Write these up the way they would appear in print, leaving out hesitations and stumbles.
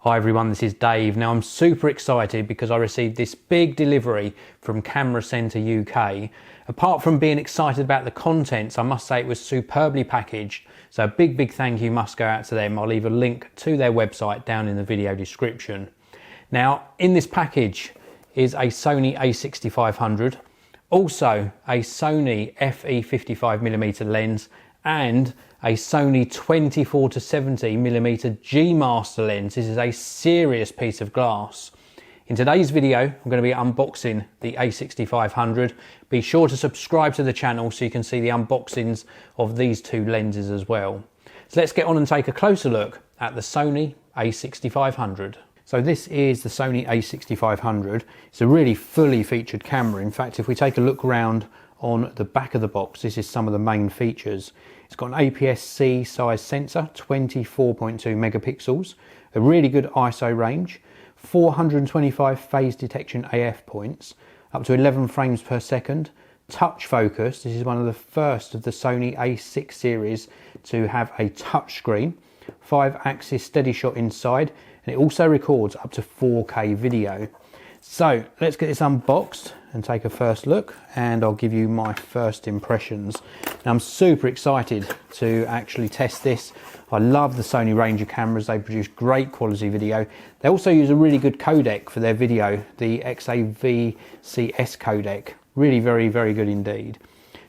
Hi everyone, this is Dave. Now I'm super excited because I received this big delivery from Camera Centre UK. Apart from being excited about the contents, I must say it was superbly packaged. So a big thank you must go out to them. I'll leave a link to their website down in the video description. Now in this package is a Sony a6500, also a Sony FE 55mm lens and a Sony 24-70mm G Master lens. This is a serious piece of glass. In today's video, I'm going to be unboxing the a6500. Be sure to subscribe to the channel so you can see the unboxings of these two lenses as well. So let's get on and take a closer look at the Sony a6500. So this is the Sony a6500. It's a really fully featured camera. In fact, if we take a look around on the back of the box, this is some of the main features. It's got an APS-C size sensor, 24.2 megapixels, a really good ISO range, 425 phase detection AF points, up to 11 frames per second, touch focus. This is one of the first of the Sony A6 series to have a touch screen, 5-axis steady shot inside, and it also records up to 4K video. So let's get this unboxed and take a first look, and I'll give you my first impressions. Now I'm super excited to actually test this. I love the Sony range of cameras. They produce great quality video. They also use a really good codec for their video, the XAVCS codec. Really very good indeed.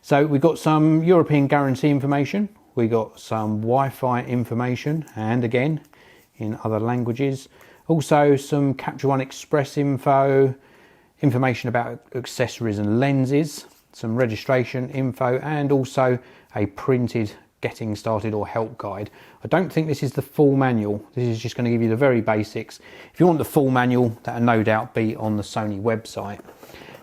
So we've got some European guarantee information, we got some Wi-Fi information, and again in other languages. Also some Capture One Express info, information about accessories and lenses, some registration info, and also a printed getting started or help guide. I don't think this is the full manual. This is just going to give you the very basics. If you want the full manual, that'll no doubt be on the Sony website.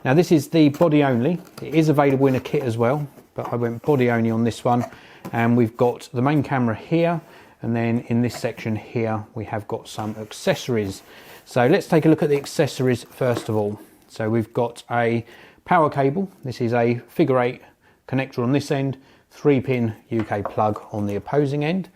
Now this is the body only. It is available in a kit as well, but I went body only on this one. And we've got the main camera here, and then in this section here we have got some accessories. So let's take a look at the accessories first of all. So we've got a power cable. This is a figure 8 connector on this end, 3-pin UK plug on the opposing end.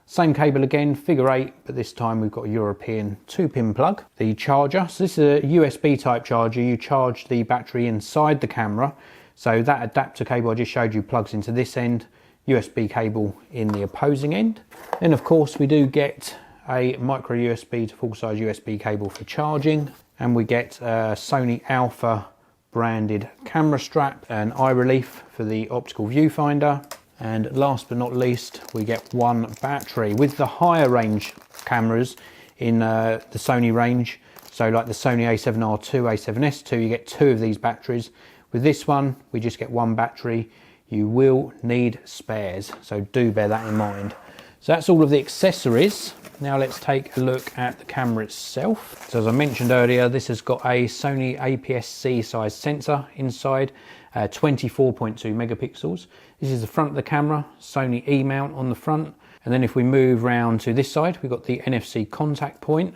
Same cable again, figure 8, but this time we've got a European 2-pin plug. The charger, so this is a USB type charger. You charge the battery inside the camera. So that adapter cable I just showed you plugs into this end, USB cable in the opposing end. Then of course we do get a micro USB to full size USB cable for charging, and we get a Sony Alpha branded camera strap, an eye relief for the optical viewfinder, and last but not least we get one battery. With the higher range cameras in the Sony range, so like the Sony a7R2, a7S2, you get 2 of these batteries. With this one we just get one battery. You will need spares, so do bear that in mind. So that's all of the accessories. Now let's take a look at the camera itself. So as I mentioned earlier, this has got a Sony APS-C size sensor inside, 24.2 megapixels. This is the front of the camera, Sony E mount on the front. And then if we move round to this side, we've got the NFC contact point.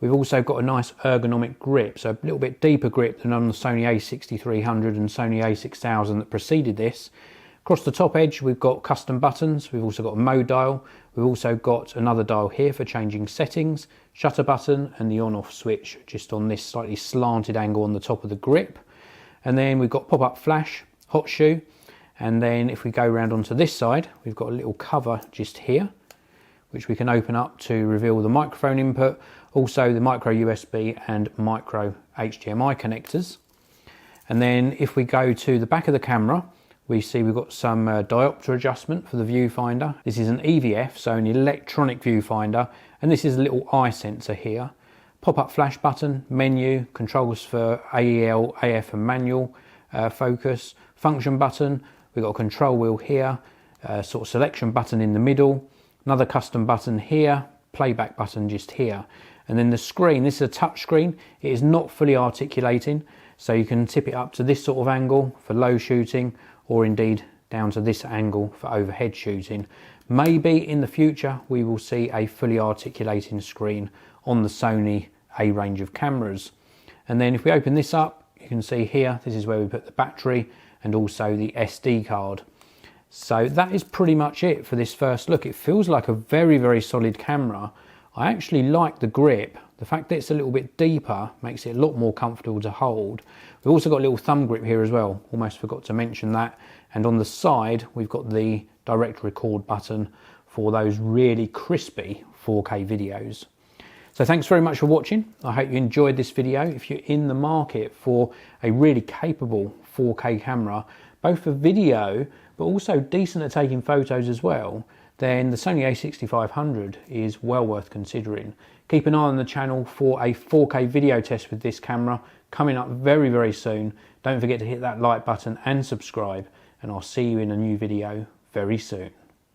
We've also got a nice ergonomic grip, so a little bit deeper grip than on the Sony a6300 and Sony a6000 that preceded this. Across the top edge we've got custom buttons, we've also got a mode dial, we've also got another dial here for changing settings, shutter button and the on-off switch just on this slightly slanted angle on the top of the grip. And then we've got pop-up flash, hot shoe, and then if we go around onto this side we've got a little cover just here which we can open up to reveal the microphone input, also the micro USB and micro HDMI connectors. And then if we go to the back of the camera, we see we've got some diopter adjustment for the viewfinder. This is an EVF, so an electronic viewfinder, and this is a little eye sensor here. Pop-up flash button, menu, controls for AEL, AF and manual focus, function button, we've got a control wheel here, sort of selection button in the middle, another custom button here, playback button just here. And then the screen, this is a touch screen. It is not fully articulating, so you can tip it up to this sort of angle for low shooting, or indeed down to this angle for overhead shooting. Maybe in the future we will see a fully articulating screen on the Sony A range of cameras. And then if we open this up, you can see here, this is where we put the battery and also the SD card. So that is pretty much it for this first look. It feels like a very solid camera. I actually like the grip. The fact that it's a little bit deeper makes it a lot more comfortable to hold. We've also got a little thumb grip here as well. Almost forgot to mention that. And on the side, we've got the direct record button for those really crispy 4K videos. So thanks very much for watching. I hope you enjoyed this video. If you're in the market for a really capable 4K camera, both for video, but also decent at taking photos as well, then the Sony a6500 is well worth considering. Keep an eye on the channel for a 4K video test with this camera coming up very, very soon. Don't forget to hit that like button and subscribe, and I'll see you in a new video very soon.